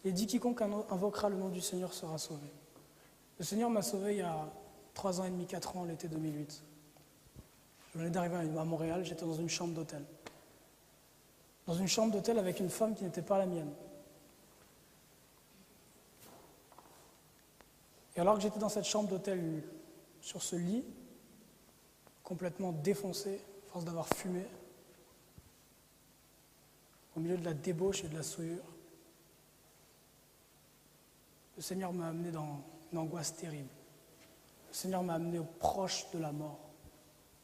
Il est dit quiconque invoquera le nom du Seigneur sera sauvé. Le Seigneur m'a sauvé il y a 3 ans et demi, 4 ans, l'été 2008. Je venais d'arriver à Montréal, j'étais dans une chambre d'hôtel. Dans une chambre d'hôtel avec une femme qui n'était pas la mienne. Et alors que j'étais dans cette chambre d'hôtel, sur ce lit, complètement défoncé, à force d'avoir fumé, au milieu de la débauche et de la souillure, le Seigneur m'a amené dans une angoisse terrible. Le Seigneur m'a amené proche de la mort.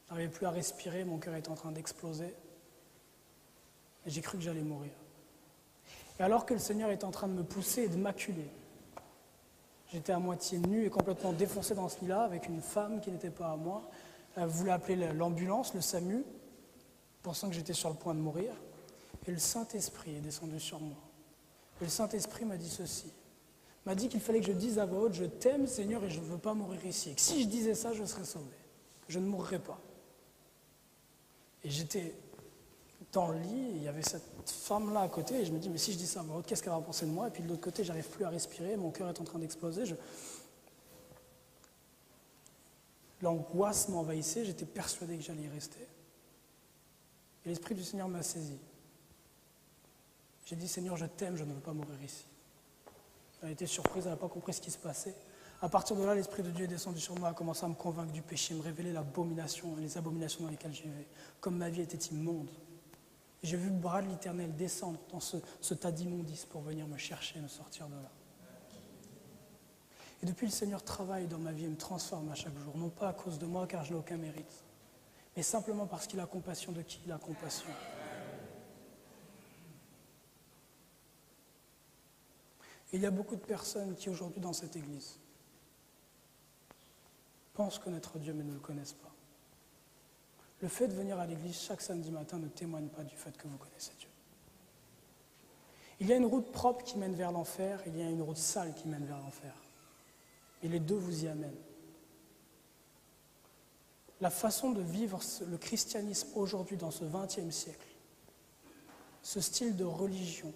Je n'arrivais plus à respirer, mon cœur était en train d'exploser. Et j'ai cru que j'allais mourir. Et alors que le Seigneur était en train de me pousser et de m'acculer, j'étais à moitié nu et complètement défoncé dans ce lit-là, avec une femme qui n'était pas à moi. Elle voulait appeler l'ambulance, le SAMU, pensant que j'étais sur le point de mourir. Et le Saint-Esprit est descendu sur moi. Et le Saint-Esprit m'a dit ceci. M'a dit qu'il fallait que je dise à voix haute, je t'aime Seigneur et je ne veux pas mourir ici. Et que si je disais ça, je serais sauvé. Je ne mourrais pas. Et j'étais dans le lit, et il y avait cette femme-là à côté, et je me dis, mais si je dis ça à voix haute, qu'est-ce qu'elle va penser de moi? Et puis de l'autre côté, j'arrive plus à respirer, mon cœur est en train d'exploser. L'angoisse m'envahissait, j'étais persuadé que j'allais y rester. Et l'Esprit du Seigneur m'a saisi. J'ai dit, Seigneur, je t'aime, je ne veux pas mourir ici. Elle a été surprise, elle n'a pas compris ce qui se passait. À partir de là, l'Esprit de Dieu est descendu sur moi, a commencé à me convaincre du péché, me révéler l'abomination, les abominations dans lesquelles je vivais, comme ma vie était immonde. Et j'ai vu le bras de l'Éternel descendre dans ce tas d'immondices pour venir me chercher et me sortir de là. Et depuis, le Seigneur travaille dans ma vie et me transforme à chaque jour, non pas à cause de moi, car je n'ai aucun mérite, mais simplement parce qu'il a compassion de qui il a compassion. Il y a beaucoup de personnes qui, aujourd'hui, dans cette église, pensent connaître Dieu, mais ne le connaissent pas. Le fait de venir à l'église chaque samedi matin ne témoigne pas du fait que vous connaissez Dieu. Il y a une route propre qui mène vers l'enfer, il y a une route sale qui mène vers l'enfer. Et les deux vous y amènent. La façon de vivre le christianisme aujourd'hui, dans ce XXe siècle, ce style de religion,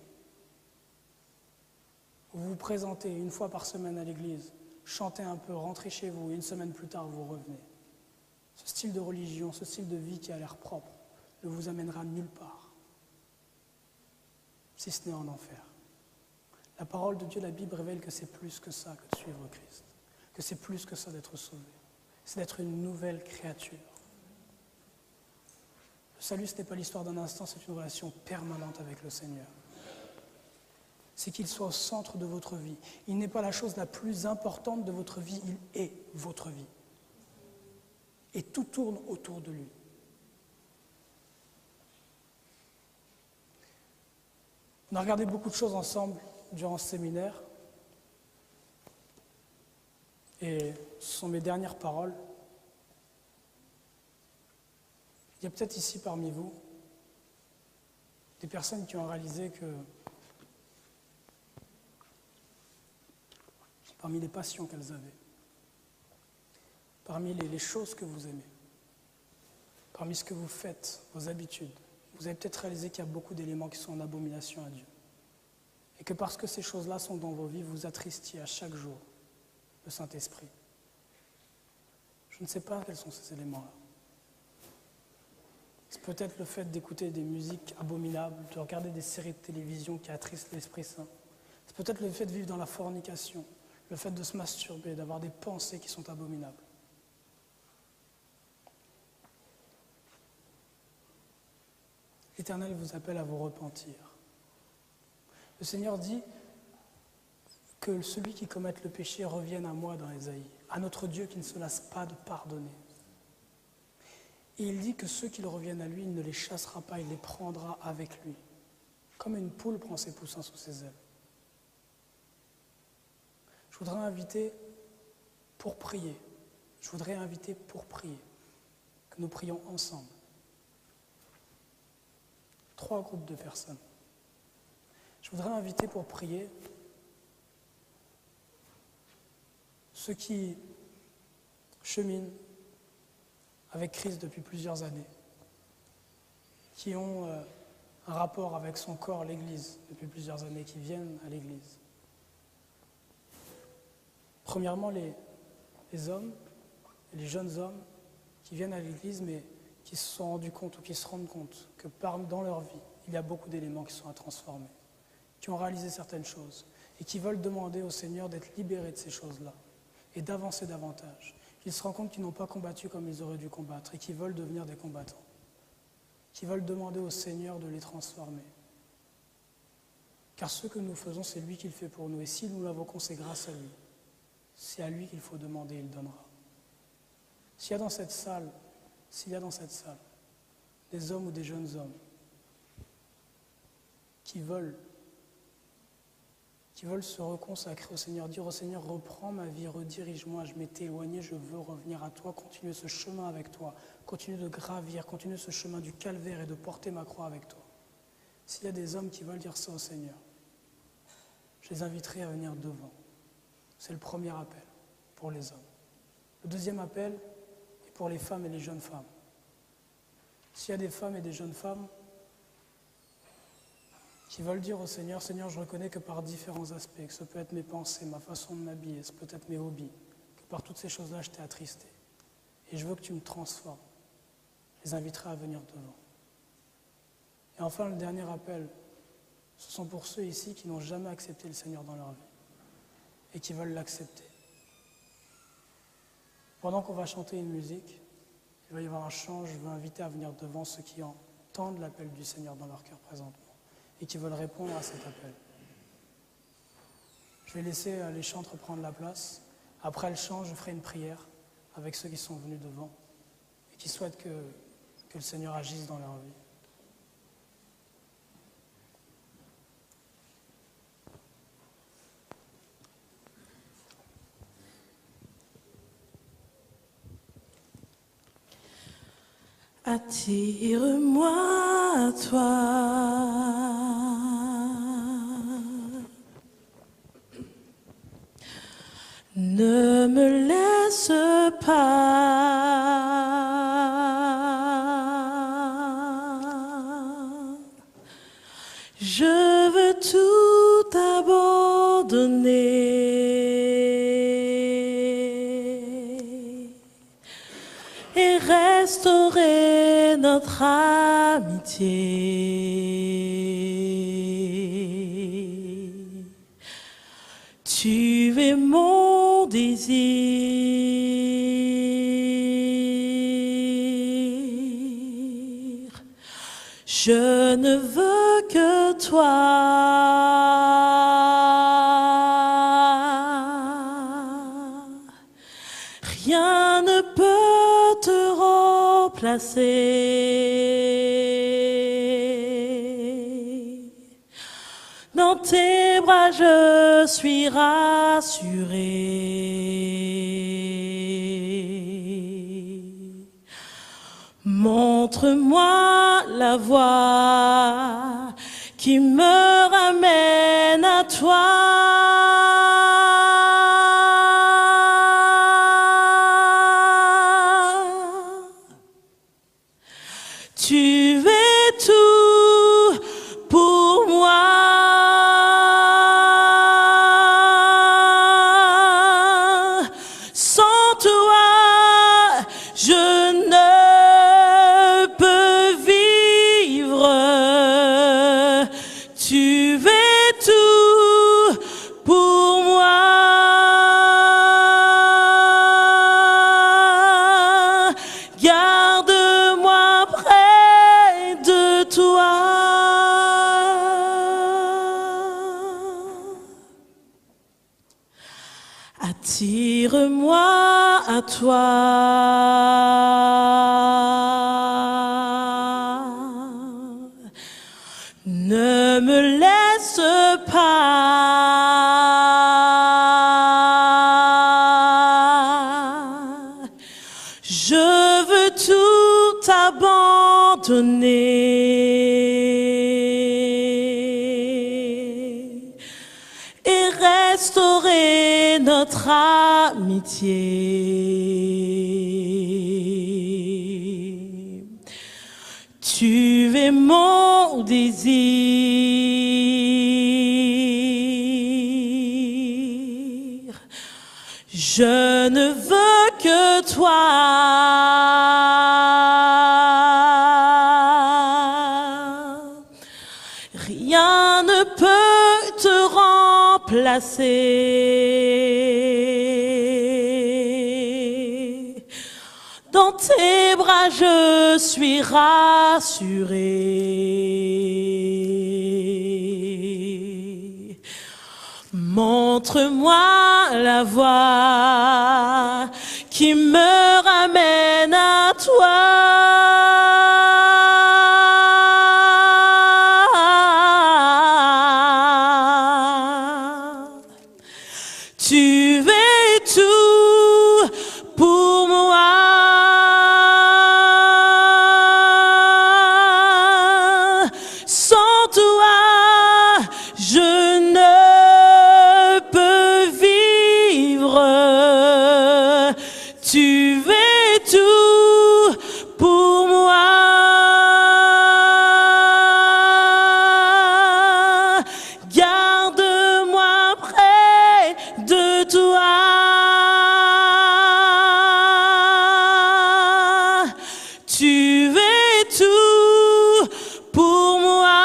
vous vous présentez une fois par semaine à l'église, chantez un peu, rentrez chez vous, et une semaine plus tard, vous revenez. Ce style de religion, ce style de vie qui a l'air propre, ne vous amènera nulle part, si ce n'est en enfer. La parole de Dieu, la Bible, révèle que c'est plus que ça que de suivre Christ, que c'est plus que ça d'être sauvé, c'est d'être une nouvelle créature. Le salut, ce n'est pas l'histoire d'un instant, c'est une relation permanente avec le Seigneur. C'est qu'il soit au centre de votre vie. Il n'est pas la chose la plus importante de votre vie, il est votre vie. Et tout tourne autour de lui. On a regardé beaucoup de choses ensemble durant ce séminaire. Et ce sont mes dernières paroles. Il y a peut-être ici parmi vous des personnes qui ont réalisé que parmi les passions qu'elles avaient, parmi les choses que vous aimez, parmi ce que vous faites, vos habitudes, vous avez peut-être réalisé qu'il y a beaucoup d'éléments qui sont en abomination à Dieu. Et que parce que ces choses-là sont dans vos vies, vous attristiez à chaque jour le Saint-Esprit. Je ne sais pas quels sont ces éléments-là. C'est peut-être le fait d'écouter des musiques abominables, de regarder des séries de télévision qui attristent l'Esprit Saint. C'est peut-être le fait de vivre dans la fornication, le fait de se masturber, d'avoir des pensées qui sont abominables. L'Éternel vous appelle à vous repentir. Le Seigneur dit que celui qui commette le péché revienne à moi dans Ésaïe, à notre Dieu qui ne se lasse pas de pardonner. Et il dit que ceux qui reviennent à lui, il ne les chassera pas, il les prendra avec lui, comme une poule prend ses poussins sous ses ailes. Je voudrais inviter pour prier, que nous prions ensemble. 3 groupes de personnes. Je voudrais inviter pour prier ceux qui cheminent avec Christ depuis plusieurs années, qui ont un rapport avec son corps, l'Église, depuis plusieurs années, qui viennent à l'Église. Premièrement, les hommes, les jeunes hommes qui viennent à l'église, mais qui se sont rendus compte ou qui se rendent compte que dans leur vie, il y a beaucoup d'éléments qui sont à transformer, qui ont réalisé certaines choses et qui veulent demander au Seigneur d'être libérés de ces choses-là et d'avancer davantage. Ils se rendent compte qu'ils n'ont pas combattu comme ils auraient dû combattre et qu'ils veulent devenir des combattants, qui veulent demander au Seigneur de les transformer. Car ce que nous faisons, c'est lui qui le fait pour nous. Et si nous l'invoquons, c'est grâce à lui. C'est à lui qu'il faut demander, il donnera. S'il y a dans cette salle des hommes ou des jeunes hommes qui veulent se reconsacrer au Seigneur, dire au Seigneur, reprends ma vie, redirige-moi, je m'étais éloigné, je veux revenir à toi, continuer ce chemin avec toi, continuer de gravir, continuer ce chemin du calvaire et de porter ma croix avec toi. S'il y a des hommes qui veulent dire ça au Seigneur, je les inviterai à venir devant. C'est le premier appel pour les hommes. Le deuxième appel est pour les femmes et les jeunes femmes. S'il y a des femmes et des jeunes femmes qui veulent dire au Seigneur, Seigneur, je reconnais que par différents aspects, que ce peut être mes pensées, ma façon de m'habiller, ce peut être mes hobbies, que par toutes ces choses-là, je t'ai attristé. Et je veux que tu me transformes. Je les inviterai à venir devant. Et enfin, le dernier appel, ce sont pour ceux ici qui n'ont jamais accepté le Seigneur dans leur vie et qui veulent l'accepter. Pendant qu'on va chanter une musique, il va y avoir un chant, je veux inviter à venir devant ceux qui entendent l'appel du Seigneur dans leur cœur présentement et qui veulent répondre à cet appel. Je vais laisser les chantres prendre la place. Après le chant, je ferai une prière avec ceux qui sont venus devant et qui souhaitent que le Seigneur agisse dans leur vie. Attire-moi à toi, ne me laisse pas, je veux tout abandonner. Et restaurer notre amitié. Tu es mon désir. Je ne veux que toi. Rien ne peut te remplacer. Dans tes bras je suis rassurée. Montre-moi la voie qui me ramène à toi. Tu es tout pour moi. Sans toi, je ne peux vivre. Tu es tout pour moi. Garde-moi près de toi. Attire-moi à toi. Ne me laisse pas. Je veux tout abandonner et restaurer notre amitié. Tu es mon désir. Je ne veux que toi. Rien ne peut te remplacer. Dans tes bras, je suis rassurée. Montre-moi la voie qui me ramène à toi. Tu es tout pour moi. Sans toi, je ne peux vivre. Tu es tout pour moi. Garde-moi près de toi. Tu es tout pour moi.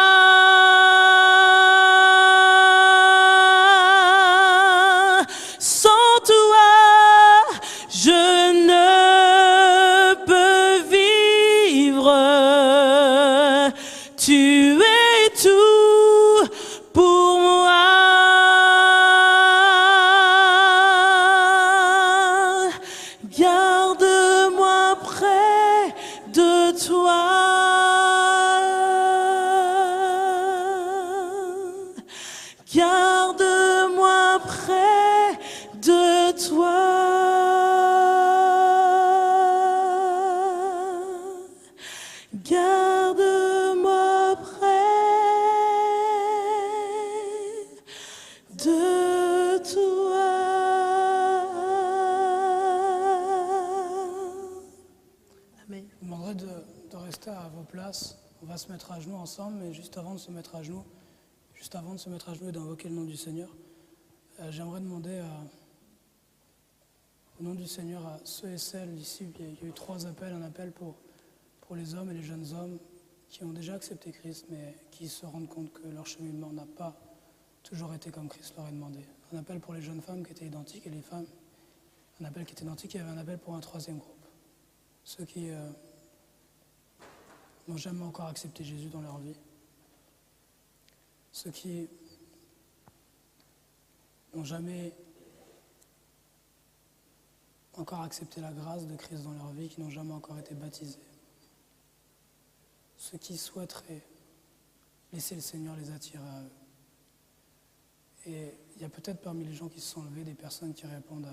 Sans toi, je ne peux vivre. Tu es tout pour moi. Garde-moi près de toi. Garde-moi près de toi. Garde-moi près de toi. Amen. Je vous demanderai de rester à vos places. On va se mettre à genoux ensemble, mais juste avant de se mettre à genoux, et d'invoquer le nom du Seigneur, j'aimerais demander au nom du Seigneur à ceux et celles ici. Il y a eu 3 appels. Un appel pour les hommes et les jeunes hommes qui ont déjà accepté Christ, mais qui se rendent compte que leur cheminement n'a pas toujours été comme Christ leur a demandé. Un appel pour les jeunes femmes qui étaient identiques et les femmes, un appel qui était identique. Il y avait un appel pour un 3e groupe. Ceux qui n'ont jamais encore accepté Jésus dans leur vie. Ceux qui n'ont jamais encore accepté la grâce de Christ dans leur vie, qui n'ont jamais encore été baptisés. Ceux qui souhaiteraient laisser le Seigneur les attirer à eux. Et il y a peut-être parmi les gens qui se sont levés des personnes qui répondent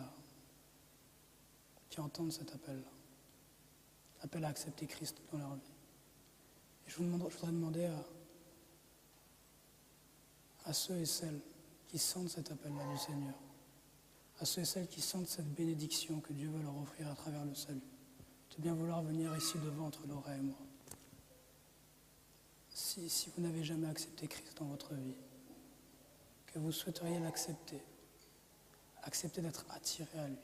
qui entendent cet appel-là. L'appel à accepter Christ dans leur vie. Et je voudrais demander à ceux et celles qui sentent cet appel-là du Seigneur, à ceux et celles qui sentent cette bénédiction que Dieu veut leur offrir à travers le salut, de bien vouloir venir ici devant entre Laura et moi. Si vous n'avez jamais accepté Christ dans votre vie, que vous souhaiteriez l'accepter, accepter d'être attiré à lui,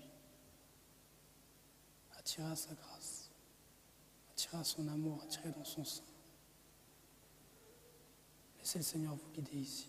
attiré à sa grâce, attiré à son amour, attiré dans son sang. Laissez le Seigneur vous guider ici.